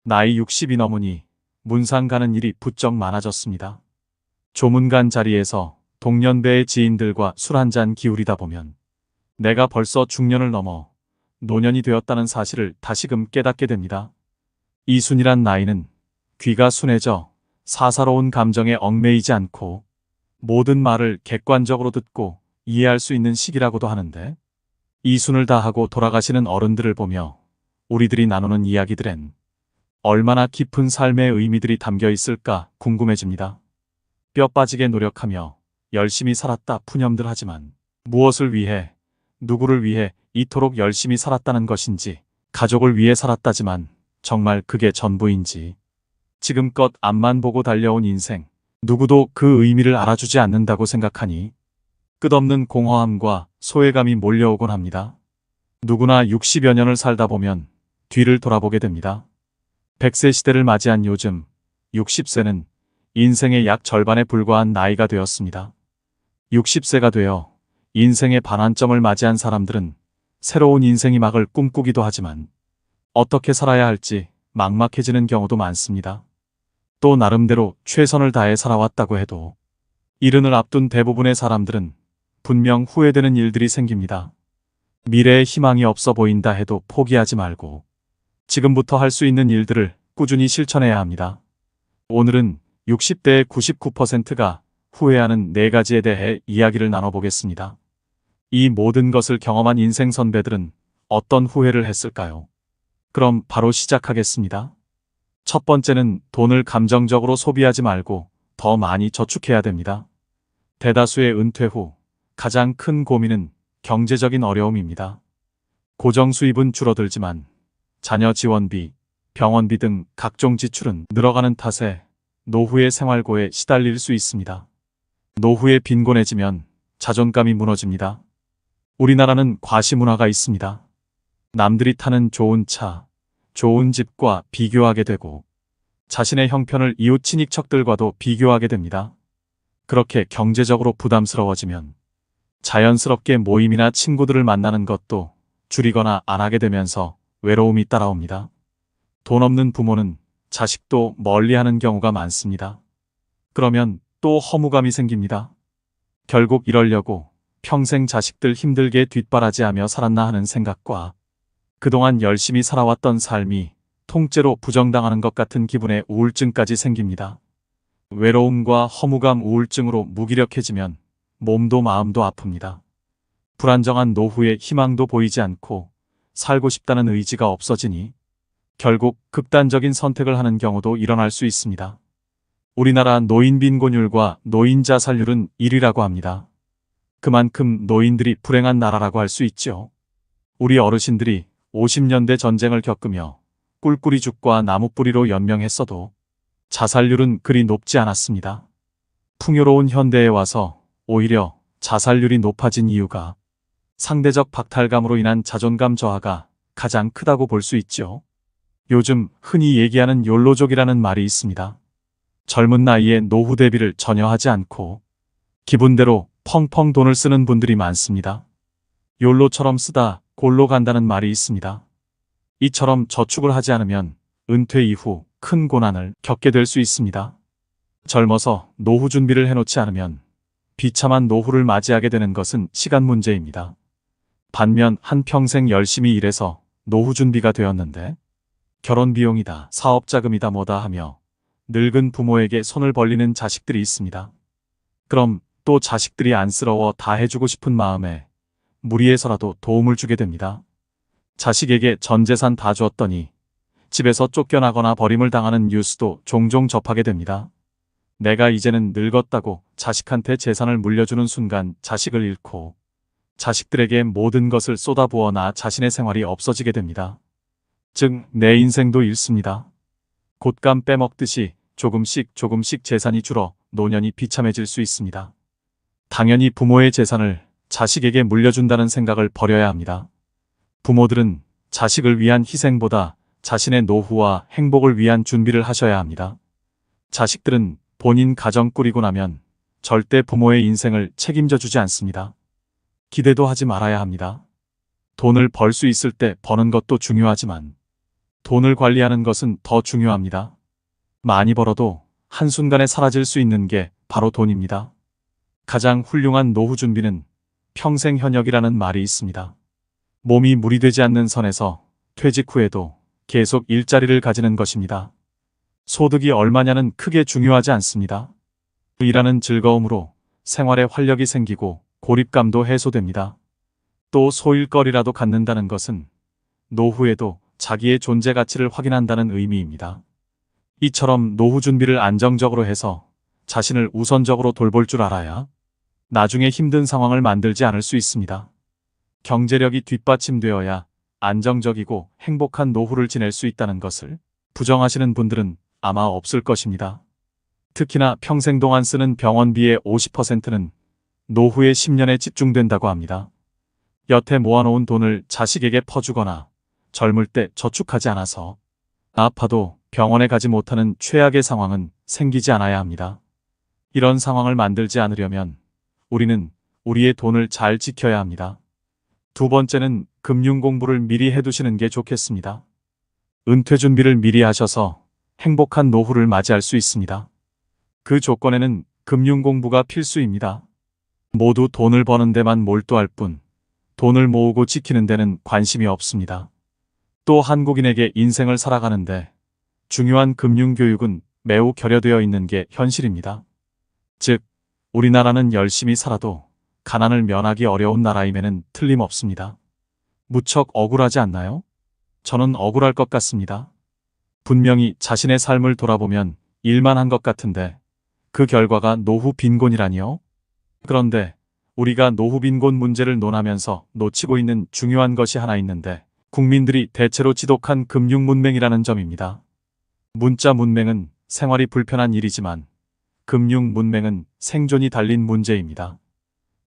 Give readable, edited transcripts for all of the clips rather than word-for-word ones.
나이 60이 넘으니 문상 가는 일이 부쩍 많아졌습니다. 조문관 자리에서 동년배의 지인들과 술 한잔 기울이다 보면 내가 벌써 중년을 넘어 노년이 되었다는 사실을 다시금 깨닫게 됩니다. 이 순이란 나이는 귀가 순해져 사사로운 감정에 얽매이지 않고 모든 말을 객관적으로 듣고 이해할 수 있는 시기라고도 하는데, 이 순을 다하고 돌아가시는 어른들을 보며 우리들이 나누는 이야기들엔 얼마나 깊은 삶의 의미들이 담겨 있을까 궁금해집니다. 뼈 빠지게 노력하며 열심히 살았다 푸념들 하지만 무엇을 위해, 누구를 위해 이토록 열심히 살았다는 것인지, 가족을 위해 살았다지만 정말 그게 전부인지, 지금껏 앞만 보고 달려온 인생, 누구도 그 의미를 알아주지 않는다고 생각하니 끝없는 공허함과 소외감이 몰려오곤 합니다. 누구나 60여 년을 살다 보면 뒤를 돌아보게 됩니다. 100세 시대를 맞이한 요즘 60세는 인생의 약 절반에 불과한 나이가 되었습니다. 60세가 되어 인생의 반환점을 맞이한 사람들은 새로운 인생의 막을 꿈꾸기도 하지만 어떻게 살아야 할지 막막해지는 경우도 많습니다. 또 나름대로 최선을 다해 살아왔다고 해도 이른을 앞둔 대부분의 사람들은 분명 후회되는 일들이 생깁니다. 미래에 희망이 없어 보인다 해도 포기하지 말고 지금부터 할 수 있는 일들을 꾸준히 실천해야 합니다. 오늘은 60대의 99%가 후회하는 4가지에 대해 이야기를 나눠보겠습니다. 이 모든 것을 경험한 인생 선배들은 어떤 후회를 했을까요? 그럼 바로 시작하겠습니다. 첫 번째는 돈을 감정적으로 소비하지 말고 더 많이 저축해야 됩니다. 대다수의 은퇴 후 가장 큰 고민은 경제적인 어려움입니다. 고정 수입은 줄어들지만 자녀 지원비, 병원비 등 각종 지출은 늘어가는 탓에 노후의 생활고에 시달릴 수 있습니다. 노후에 빈곤해지면 자존감이 무너집니다. 우리나라는 과시문화가 있습니다. 남들이 타는 좋은 차, 좋은 집과 비교하게 되고 자신의 형편을 이웃 친인척들과도 비교하게 됩니다. 그렇게 경제적으로 부담스러워지면 자연스럽게 모임이나 친구들을 만나는 것도 줄이거나 안 하게 되면서 외로움이 따라옵니다. 돈 없는 부모는 자식도 멀리하는 경우가 많습니다. 그러면 또 허무감이 생깁니다. 결국 이러려고 평생 자식들 힘들게 뒷바라지하며 살았나 하는 생각과 그동안 열심히 살아왔던 삶이 통째로 부정당하는 것 같은 기분에 우울증까지 생깁니다. 외로움과 허무감, 우울증으로 무기력해지면 몸도 마음도 아픕니다. 불안정한 노후에 희망도 보이지 않고 살고 싶다는 의지가 없어지니 결국 극단적인 선택을 하는 경우도 일어날 수 있습니다. 우리나라 노인 빈곤율과 노인 자살률은 1위라고 합니다. 그만큼 노인들이 불행한 나라라고 할 수 있죠. 우리 어르신들이 50년대 전쟁을 겪으며 꿀꿀이 죽과 나무뿌리로 연명했어도 자살률은 그리 높지 않았습니다. 풍요로운 현대에 와서 오히려 자살률이 높아진 이유가 상대적 박탈감으로 인한 자존감 저하가 가장 크다고 볼 수 있죠. 요즘 흔히 얘기하는 욜로족이라는 말이 있습니다. 젊은 나이에 노후 대비를 전혀 하지 않고 기분대로 펑펑 돈을 쓰는 분들이 많습니다. 욜로처럼 쓰다 골로 간다는 말이 있습니다. 이처럼 저축을 하지 않으면 은퇴 이후 큰 고난을 겪게 될 수 있습니다. 젊어서 노후 준비를 해놓지 않으면 비참한 노후를 맞이하게 되는 것은 시간 문제입니다. 반면 한평생 열심히 일해서 노후 준비가 되었는데 결혼 비용이다, 사업 자금이다 뭐다 하며 늙은 부모에게 손을 벌리는 자식들이 있습니다. 그럼 또 자식들이 안쓰러워 다 해주고 싶은 마음에 무리해서라도 도움을 주게 됩니다. 자식에게 전 재산 다 주었더니 집에서 쫓겨나거나 버림을 당하는 뉴스도 종종 접하게 됩니다. 내가 이제는 늙었다고 자식한테 재산을 물려주는 순간 자식을 잃고 자식들에게 모든 것을 쏟아부어 나 자신의 생활이 없어지게 됩니다. 즉, 내 인생도 잃습니다. 곶감 빼먹듯이 조금씩 재산이 줄어 노년이 비참해질 수 있습니다. 당연히 부모의 재산을 자식에게 물려준다는 생각을 버려야 합니다. 부모들은 자식을 위한 희생보다 자신의 노후와 행복을 위한 준비를 하셔야 합니다. 자식들은 본인 가정 꾸리고 나면 절대 부모의 인생을 책임져 주지 않습니다. 기대도 하지 말아야 합니다. 돈을 벌 수 있을 때 버는 것도 중요하지만 돈을 관리하는 것은 더 중요합니다. 많이 벌어도 한순간에 사라질 수 있는 게 바로 돈입니다. 가장 훌륭한 노후 준비는 평생 현역이라는 말이 있습니다. 몸이 무리되지 않는 선에서 퇴직 후에도 계속 일자리를 가지는 것입니다. 소득이 얼마냐는 크게 중요하지 않습니다. 일하는 즐거움으로 생활에 활력이 생기고 고립감도 해소됩니다. 또 소일거리라도 갖는다는 것은 노후에도 자기의 존재 가치를 확인한다는 의미입니다. 이처럼 노후 준비를 안정적으로 해서 자신을 우선적으로 돌볼 줄 알아야 나중에 힘든 상황을 만들지 않을 수 있습니다. 경제력이 뒷받침되어야 안정적이고 행복한 노후를 지낼 수 있다는 것을 부정하시는 분들은 아마 없을 것입니다. 특히나 평생 동안 쓰는 병원비의 50%는 노후의 10년에 집중된다고 합니다. 여태 모아놓은 돈을 자식에게 퍼주거나 젊을 때 저축하지 않아서 아파도 병원에 가지 못하는 최악의 상황은 생기지 않아야 합니다. 이런 상황을 만들지 않으려면 우리는 우리의 돈을 잘 지켜야 합니다. 두 번째는 금융 공부를 미리 해두시는 게 좋겠습니다. 은퇴 준비를 미리 하셔서 행복한 노후를 맞이할 수 있습니다. 그 조건에는 금융 공부가 필수입니다. 모두 돈을 버는 데만 몰두할 뿐 돈을 모으고 지키는 데는 관심이 없습니다. 또 한국인에게 인생을 살아가는데 중요한 금융 교육은 매우 결여되어 있는 게 현실입니다. 즉, 우리나라는 열심히 살아도 가난을 면하기 어려운 나라임에는 틀림없습니다. 무척 억울하지 않나요? 저는 억울할 것 같습니다. 분명히 자신의 삶을 돌아보면 일만 한 것 같은데 그 결과가 노후 빈곤이라니요? 그런데 우리가 노후 빈곤 문제를 논하면서 놓치고 있는 중요한 것이 하나 있는데 국민들이 대체로 지독한 금융 문맹이라는 점입니다. 문자 문맹은 생활이 불편한 일이지만 금융 문맹은 생존이 달린 문제입니다.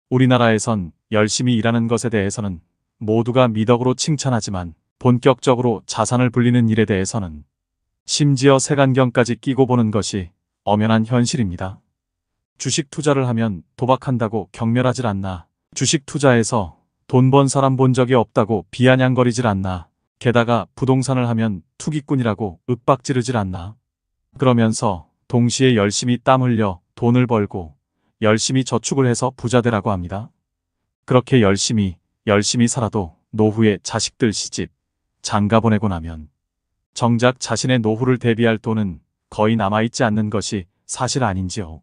우리나라에선 열심히 일하는 것에 대해서는 모두가 미덕으로 칭찬하지만 본격적으로 자산을 불리는 일에 대해서는 심지어 색안경까지 끼고 보는 것이 엄연한 현실입니다. 주식 투자를 하면 도박한다고 경멸하질 않나. 주식 투자에서 돈 번 사람 본 적이 없다고 비아냥거리질 않나. 게다가 부동산을 하면 투기꾼이라고 윽박지르질 않나. 그러면서 동시에 열심히 땀 흘려 돈을 벌고 열심히 저축을 해서 부자 되라고 합니다. 그렇게 열심히 살아도 노후에 자식들 시집, 장가 보내고 나면 정작 자신의 노후를 대비할 돈은 거의 남아있지 않는 것이 사실 아닌지요.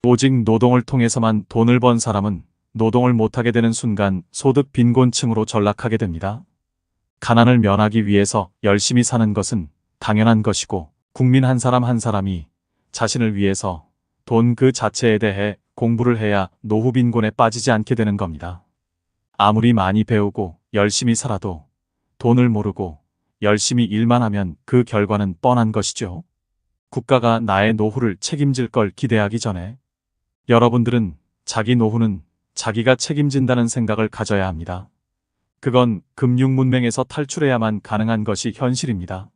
오직 노동을 통해서만 돈을 번 사람은 노동을 못하게 되는 순간 소득 빈곤층으로 전락하게 됩니다. 가난을 면하기 위해서 열심히 사는 것은 당연한 것이고 국민 한 사람 한 사람이 자신을 위해서 돈 그 자체에 대해 공부를 해야 노후 빈곤에 빠지지 않게 되는 겁니다. 아무리 많이 배우고 열심히 살아도 돈을 모르고 열심히 일만 하면 그 결과는 뻔한 것이죠. 국가가 나의 노후를 책임질 걸 기대하기 전에 여러분들은 자기 노후는 자기가 책임진다는 생각을 가져야 합니다. 그건 금융 문맹에서 탈출해야만 가능한 것이 현실입니다.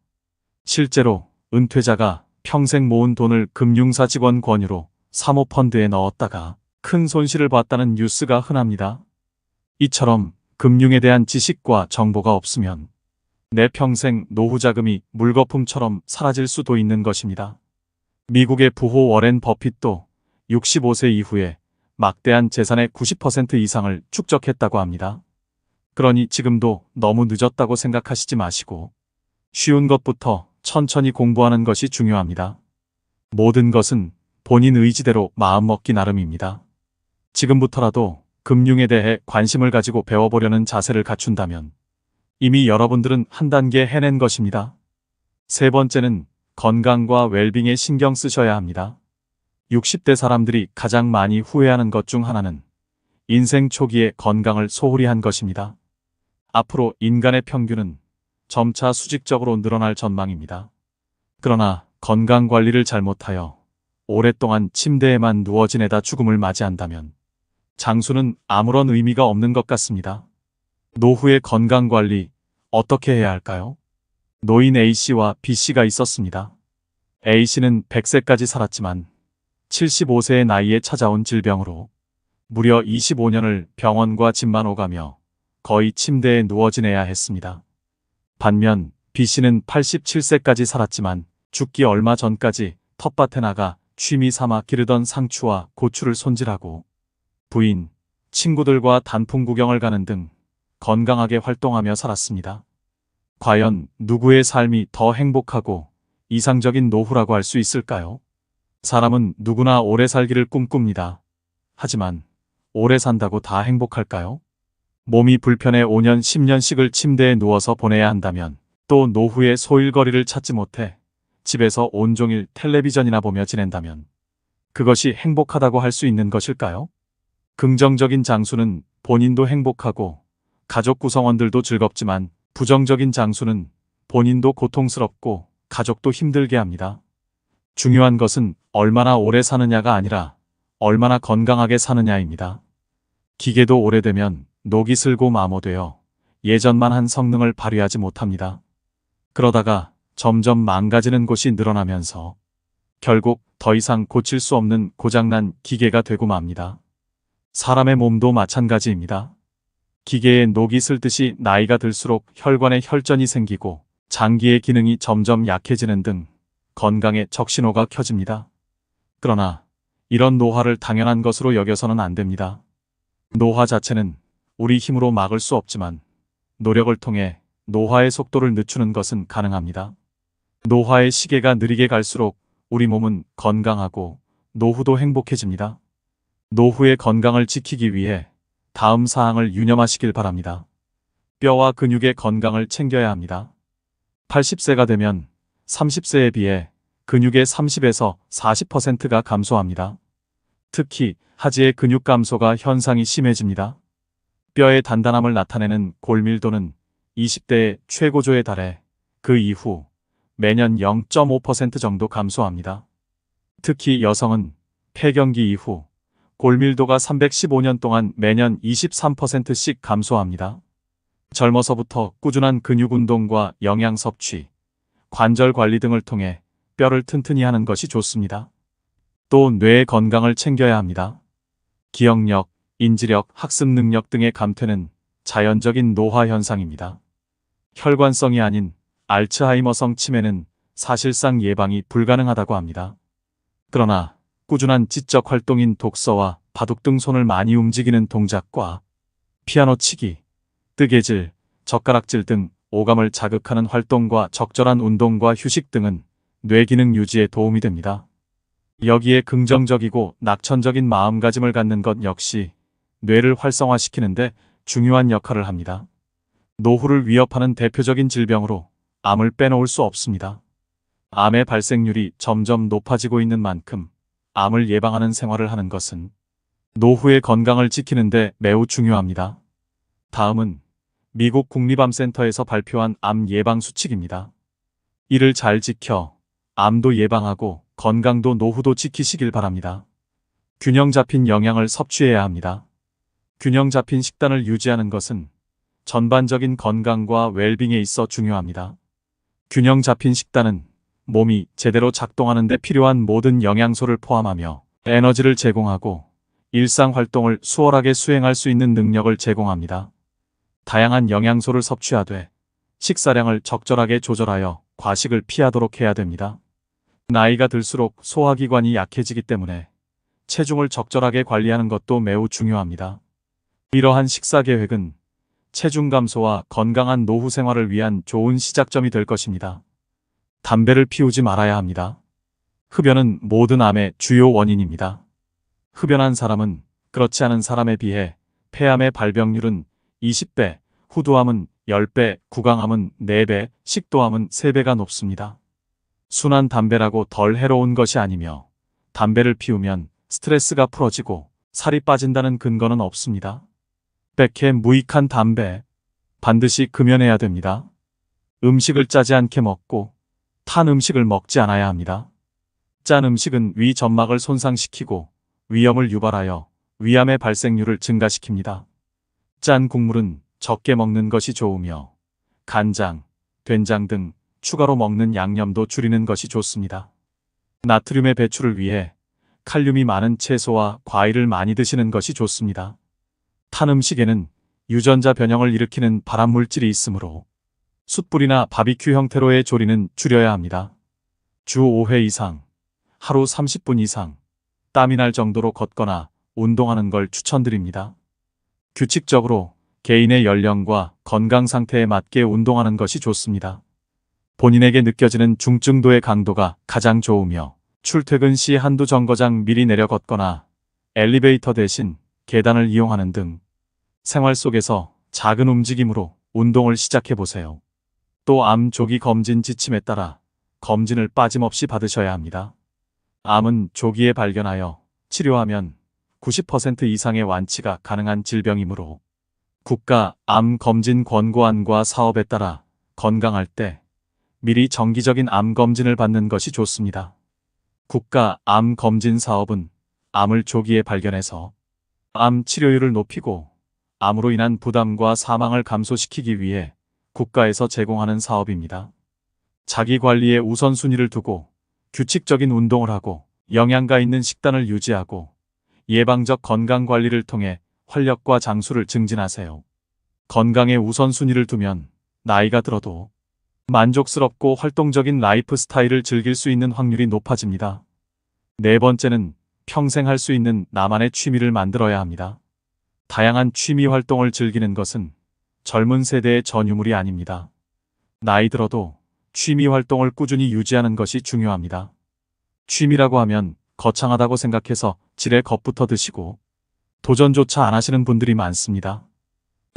실제로 은퇴자가 평생 모은 돈을 금융사 직원 권유로 사모펀드에 넣었다가 큰 손실을 봤다는 뉴스가 흔합니다. 이처럼 금융에 대한 지식과 정보가 없으면 내 평생 노후 자금이 물거품처럼 사라질 수도 있는 것입니다. 미국의 부호 워렌 버핏도 65세 이후에 막대한 재산의 90% 이상을 축적했다고 합니다. 그러니 지금도 너무 늦었다고 생각하시지 마시고 쉬운 것부터 천천히 공부하는 것이 중요합니다. 모든 것은 본인 의지대로 마음먹기 나름입니다. 지금부터라도 금융에 대해 관심을 가지고 배워보려는 자세를 갖춘다면 이미 여러분들은 한 단계 해낸 것입니다. 세 번째는 건강과 웰빙에 신경 쓰셔야 합니다. 60대 사람들이 가장 많이 후회하는 것 중 하나는 인생 초기에 건강을 소홀히 한 것입니다. 앞으로 인간의 평균은 점차 수직적으로 늘어날 전망입니다. 그러나 건강 관리를 잘못하여 오랫동안 침대에만 누워 지내다 죽음을 맞이한다면 장수는 아무런 의미가 없는 것 같습니다. 노후의 건강 관리 어떻게 해야 할까요? 노인 A씨와 B씨가 있었습니다. A씨는 100세까지 살았지만 75세의 나이에 찾아온 질병으로 무려 25년을 병원과 집만 오가며 거의 침대에 누워 지내야 했습니다. 반면 B씨는 87세까지 살았지만 죽기 얼마 전까지 텃밭에 나가 취미 삼아 기르던 상추와 고추를 손질하고 부인, 친구들과 단풍 구경을 가는 등 건강하게 활동하며 살았습니다. 과연 누구의 삶이 더 행복하고 이상적인 노후라고 할 수 있을까요? 사람은 누구나 오래 살기를 꿈꿉니다. 하지만 오래 산다고 다 행복할까요? 몸이 불편해 5년, 10년씩을 침대에 누워서 보내야 한다면, 또 노후에 소일거리를 찾지 못해 집에서 온종일 텔레비전이나 보며 지낸다면 그것이 행복하다고 할 수 있는 것일까요? 긍정적인 장수는 본인도 행복하고 가족 구성원들도 즐겁지만, 부정적인 장수는 본인도 고통스럽고 가족도 힘들게 합니다. 중요한 것은 얼마나 오래 사느냐가 아니라 얼마나 건강하게 사느냐입니다. 기계도 오래되면 녹이 슬고 마모되어 예전만 한 성능을 발휘하지 못합니다. 그러다가 점점 망가지는 곳이 늘어나면서 결국 더 이상 고칠 수 없는 고장난 기계가 되고 맙니다. 사람의 몸도 마찬가지입니다. 기계에 녹이 슬듯이 나이가 들수록 혈관에 혈전이 생기고 장기의 기능이 점점 약해지는 등 건강에 적신호가 켜집니다. 그러나 이런 노화를 당연한 것으로 여겨서는 안 됩니다. 노화 자체는 우리 힘으로 막을 수 없지만 노력을 통해 노화의 속도를 늦추는 것은 가능합니다. 노화의 시계가 느리게 갈수록 우리 몸은 건강하고 노후도 행복해집니다. 노후의 건강을 지키기 위해 다음 사항을 유념하시길 바랍니다. 뼈와 근육의 건강을 챙겨야 합니다. 80세가 되면 30세에 비해 근육의 30에서 40%가 감소합니다. 특히 하지의 근육 감소가 현상이 심해집니다. 뼈의 단단함을 나타내는 골밀도는 20대의 최고조에 달해 그 이후 매년 0.5% 정도 감소합니다. 특히 여성은 폐경기 이후 골밀도가 315년 동안 매년 23%씩 감소합니다. 젊어서부터 꾸준한 근육 운동과 영양 섭취, 관절 관리 등을 통해 뼈를 튼튼히 하는 것이 좋습니다. 또 뇌의 건강을 챙겨야 합니다. 기억력, 인지력, 학습 능력 등의 감퇴는 자연적인 노화 현상입니다. 혈관성이 아닌 알츠하이머성 치매는 사실상 예방이 불가능하다고 합니다. 그러나 꾸준한 지적 활동인 독서와 바둑 등 손을 많이 움직이는 동작과 피아노 치기, 뜨개질, 젓가락질 등 오감을 자극하는 활동과 적절한 운동과 휴식 등은 뇌 기능 유지에 도움이 됩니다. 여기에 긍정적이고 낙천적인 마음가짐을 갖는 것 역시 뇌를 활성화시키는데 중요한 역할을 합니다. 노후를 위협하는 대표적인 질병으로 암을 빼놓을 수 없습니다. 암의 발생률이 점점 높아지고 있는 만큼 암을 예방하는 생활을 하는 것은 노후의 건강을 지키는데 매우 중요합니다. 다음은 미국 국립암센터에서 발표한 암 예방 수칙입니다. 이를 잘 지켜 암도 예방하고 건강도 노후도 지키시길 바랍니다. 균형 잡힌 영양을 섭취해야 합니다. 균형 잡힌 식단을 유지하는 것은 전반적인 건강과 웰빙에 있어 중요합니다. 균형 잡힌 식단은 몸이 제대로 작동하는 데 필요한 모든 영양소를 포함하며 에너지를 제공하고 일상 활동을 수월하게 수행할 수 있는 능력을 제공합니다. 다양한 영양소를 섭취하되 식사량을 적절하게 조절하여 과식을 피하도록 해야 됩니다. 나이가 들수록 소화기관이 약해지기 때문에 체중을 적절하게 관리하는 것도 매우 중요합니다. 이러한 식사 계획은 체중 감소와 건강한 노후 생활을 위한 좋은 시작점이 될 것입니다. 담배를 피우지 말아야 합니다. 흡연은 모든 암의 주요 원인입니다. 흡연한 사람은 그렇지 않은 사람에 비해 폐암의 발병률은 20배, 후두암은 10배, 구강암은 4배, 식도암은 3배가 높습니다. 순한 담배라고 덜 해로운 것이 아니며 담배를 피우면 스트레스가 풀어지고 살이 빠진다는 근거는 없습니다. 백해 무익한 담배, 반드시 금연해야 됩니다. 음식을 짜지 않게 먹고 탄 음식을 먹지 않아야 합니다. 짠 음식은 위 점막을 손상시키고 위염을 유발하여 위암의 발생률을 증가시킵니다. 짠 국물은 적게 먹는 것이 좋으며 간장, 된장 등 추가로 먹는 양념도 줄이는 것이 좋습니다. 나트륨의 배출을 위해 칼륨이 많은 채소와 과일을 많이 드시는 것이 좋습니다. 탄 음식에는 유전자 변형을 일으키는 발암물질이 있으므로 숯불이나 바비큐 형태로의 조리는 줄여야 합니다. 주 5회 이상, 하루 30분 이상, 땀이 날 정도로 걷거나 운동하는 걸 추천드립니다. 규칙적으로 개인의 연령과 건강 상태에 맞게 운동하는 것이 좋습니다. 본인에게 느껴지는 중증도의 강도가 가장 좋으며 출퇴근 시 한두 정거장 미리 내려 걷거나 엘리베이터 대신 계단을 이용하는 등 생활 속에서 작은 움직임으로 운동을 시작해 보세요. 또 암 조기 검진 지침에 따라 검진을 빠짐없이 받으셔야 합니다. 암은 조기에 발견하여 치료하면 90% 이상의 완치가 가능한 질병이므로 국가 암 검진 권고안과 사업에 따라 건강할 때 미리 정기적인 암 검진을 받는 것이 좋습니다. 국가 암 검진 사업은 암을 조기에 발견해서 암 치료율을 높이고 암으로 인한 부담과 사망을 감소시키기 위해 국가에서 제공하는 사업입니다. 자기 관리에 우선순위를 두고 규칙적인 운동을 하고 영양가 있는 식단을 유지하고 예방적 건강 관리를 통해 활력과 장수를 증진하세요. 건강에 우선순위를 두면 나이가 들어도 만족스럽고 활동적인 라이프 스타일을 즐길 수 있는 확률이 높아집니다. 네 번째는 평생 할 수 있는 나만의 취미를 만들어야 합니다. 다양한 취미 활동을 즐기는 것은 젊은 세대의 전유물이 아닙니다. 나이 들어도 취미 활동을 꾸준히 유지하는 것이 중요합니다. 취미라고 하면 거창하다고 생각해서 지레 겁부터 드시고 도전조차 안 하시는 분들이 많습니다.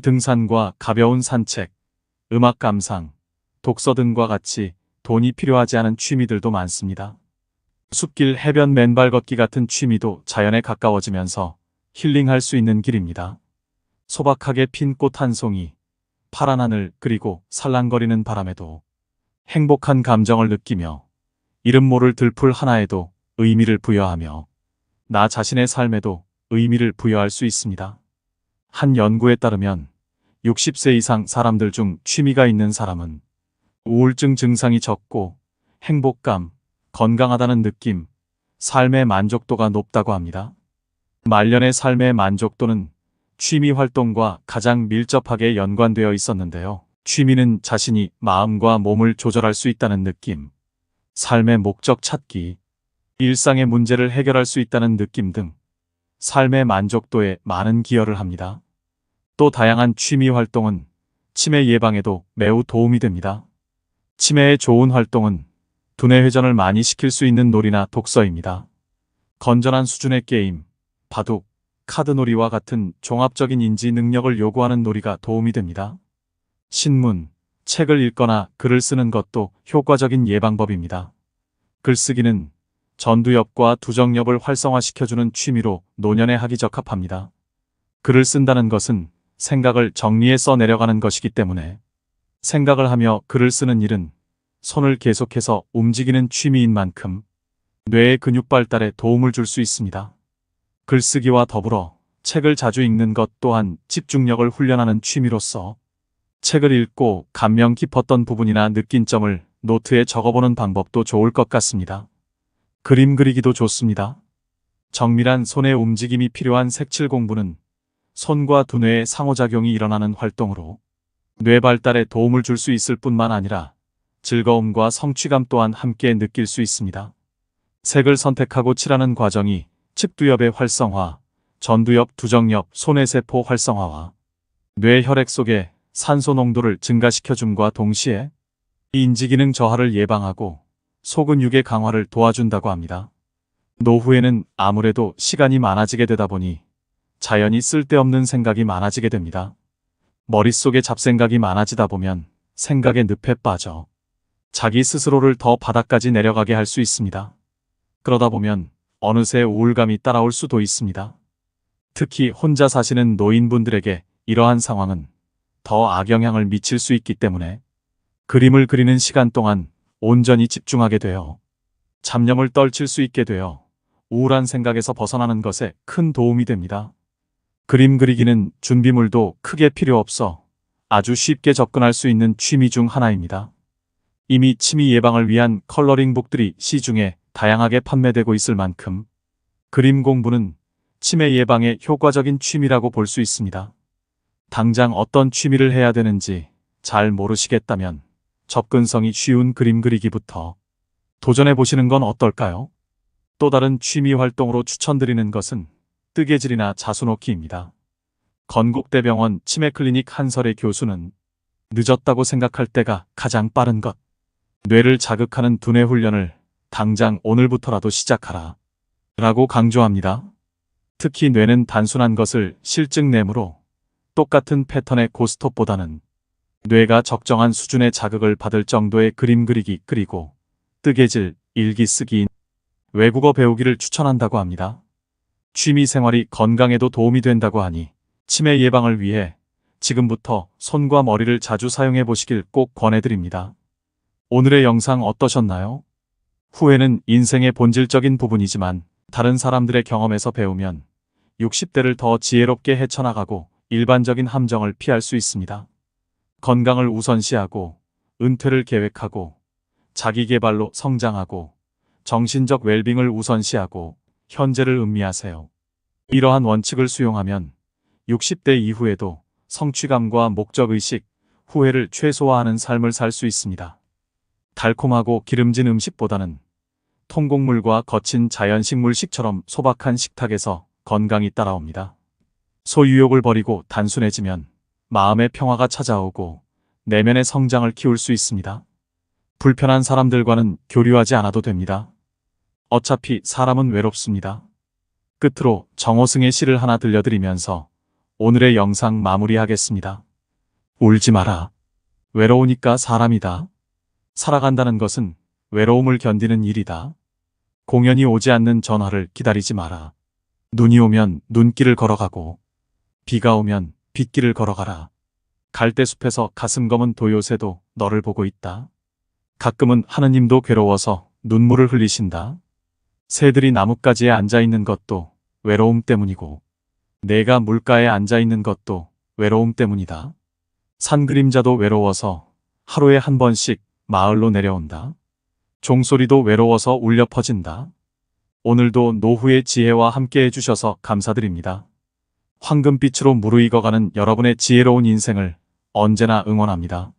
등산과 가벼운 산책, 음악 감상, 독서 등과 같이 돈이 필요하지 않은 취미들도 많습니다. 숲길 해변 맨발 걷기 같은 취미도 자연에 가까워지면서 힐링할 수 있는 길입니다. 소박하게 핀 꽃 한 송이, 파란 하늘 그리고 살랑거리는 바람에도 행복한 감정을 느끼며 이름 모를 들풀 하나에도 의미를 부여하며 나 자신의 삶에도 의미를 부여할 수 있습니다. 한 연구에 따르면 60세 이상 사람들 중 취미가 있는 사람은 우울증 증상이 적고 행복감, 건강하다는 느낌, 삶의 만족도가 높다고 합니다. 말년의 삶의 만족도는 취미 활동과 가장 밀접하게 연관되어 있었는데요. 취미는 자신이 마음과 몸을 조절할 수 있다는 느낌, 삶의 목적 찾기, 일상의 문제를 해결할 수 있다는 느낌 등 삶의 만족도에 많은 기여를 합니다. 또 다양한 취미 활동은 치매 예방에도 매우 도움이 됩니다. 치매에 좋은 활동은 두뇌 회전을 많이 시킬 수 있는 놀이나 독서입니다. 건전한 수준의 게임, 바둑, 카드놀이와 같은 종합적인 인지 능력을 요구하는 놀이가 도움이 됩니다. 신문, 책을 읽거나 글을 쓰는 것도 효과적인 예방법입니다. 글쓰기는 전두엽과 두정엽을 활성화시켜주는 취미로 노년에 하기 적합합니다. 글을 쓴다는 것은 생각을 정리해 써내려가는 것이기 때문에 생각을 하며 글을 쓰는 일은 손을 계속해서 움직이는 취미인 만큼 뇌의 근육 발달에 도움을 줄 수 있습니다. 글쓰기와 더불어 책을 자주 읽는 것 또한 집중력을 훈련하는 취미로서 책을 읽고 감명 깊었던 부분이나 느낀 점을 노트에 적어보는 방법도 좋을 것 같습니다. 그림 그리기도 좋습니다. 정밀한 손의 움직임이 필요한 색칠 공부는 손과 두뇌의 상호작용이 일어나는 활동으로 뇌 발달에 도움을 줄 수 있을 뿐만 아니라 즐거움과 성취감 또한 함께 느낄 수 있습니다. 색을 선택하고 칠하는 과정이 측두엽의 활성화, 전두엽, 두정엽, 손해세포 활성화와 뇌 혈액 속의 산소 농도를 증가시켜줌과 동시에 인지기능 저하를 예방하고 소근육의 강화를 도와준다고 합니다. 노후에는 아무래도 시간이 많아지게 되다 보니 자연히 쓸데없는 생각이 많아지게 됩니다. 머릿속에 잡생각이 많아지다 보면 생각의 늪에 빠져 자기 스스로를 더 바닥까지 내려가게 할 수 있습니다. 그러다 보면 어느새 우울감이 따라올 수도 있습니다. 특히 혼자 사시는 노인분들에게 이러한 상황은 더 악영향을 미칠 수 있기 때문에 그림을 그리는 시간 동안 온전히 집중하게 되어 잡념을 떨칠 수 있게 되어 우울한 생각에서 벗어나는 것에 큰 도움이 됩니다. 그림 그리기는 준비물도 크게 필요 없어 아주 쉽게 접근할 수 있는 취미 중 하나입니다. 이미 치매 예방을 위한 컬러링북들이 시중에 다양하게 판매되고 있을 만큼 그림 공부는 치매 예방에 효과적인 취미라고 볼 수 있습니다. 당장 어떤 취미를 해야 되는지 잘 모르시겠다면 접근성이 쉬운 그림 그리기부터 도전해 보시는 건 어떨까요? 또 다른 취미 활동으로 추천드리는 것은 뜨개질이나 자수놓기입니다. 건국대병원 치매클리닉 한설의 교수는 늦었다고 생각할 때가 가장 빠른 것. 뇌를 자극하는 두뇌 훈련을 당장 오늘부터라도 시작하라. 라고 강조합니다. 특히 뇌는 단순한 것을 실증내므로 똑같은 패턴의 고스톱보다는 뇌가 적정한 수준의 자극을 받을 정도의 그림 그리기 그리고 뜨개질, 일기 쓰기, 외국어 배우기를 추천한다고 합니다. 취미 생활이 건강에도 도움이 된다고 하니 치매 예방을 위해 지금부터 손과 머리를 자주 사용해 보시길 꼭 권해드립니다. 오늘의 영상 어떠셨나요? 후회는 인생의 본질적인 부분이지만 다른 사람들의 경험에서 배우면 60대를 더 지혜롭게 헤쳐나가고 일반적인 함정을 피할 수 있습니다. 건강을 우선시하고 은퇴를 계획하고 자기계발로 성장하고 정신적 웰빙을 우선시하고 현재를 음미하세요. 이러한 원칙을 수용하면 60대 이후에도 성취감과 목적의식, 후회를 최소화하는 삶을 살 수 있습니다. 달콤하고 기름진 음식보다는 통곡물과 거친 자연식물식처럼 소박한 식탁에서 건강이 따라옵니다. 소유욕을 버리고 단순해지면 마음의 평화가 찾아오고 내면의 성장을 키울 수 있습니다. 불편한 사람들과는 교류하지 않아도 됩니다. 어차피 사람은 외롭습니다. 끝으로 정호승의 시를 하나 들려드리면서 오늘의 영상 마무리하겠습니다. 울지 마라. 외로우니까 사람이다. 살아간다는 것은 외로움을 견디는 일이다. 공연이 오지 않는 전화를 기다리지 마라. 눈이 오면 눈길을 걸어가고 비가 오면 빗길을 걸어가라. 갈대숲에서 가슴 검은 도요새도 너를 보고 있다. 가끔은 하느님도 괴로워서 눈물을 흘리신다. 새들이 나뭇가지에 앉아있는 것도 외로움 때문이고 내가 물가에 앉아있는 것도 외로움 때문이다. 산 그림자도 외로워서 하루에 한 번씩 마을로 내려온다. 종소리도 외로워서 울려 퍼진다. 오늘도 노후의 지혜와 함께 해주셔서 감사드립니다. 황금빛으로 무르익어가는 여러분의 지혜로운 인생을 언제나 응원합니다.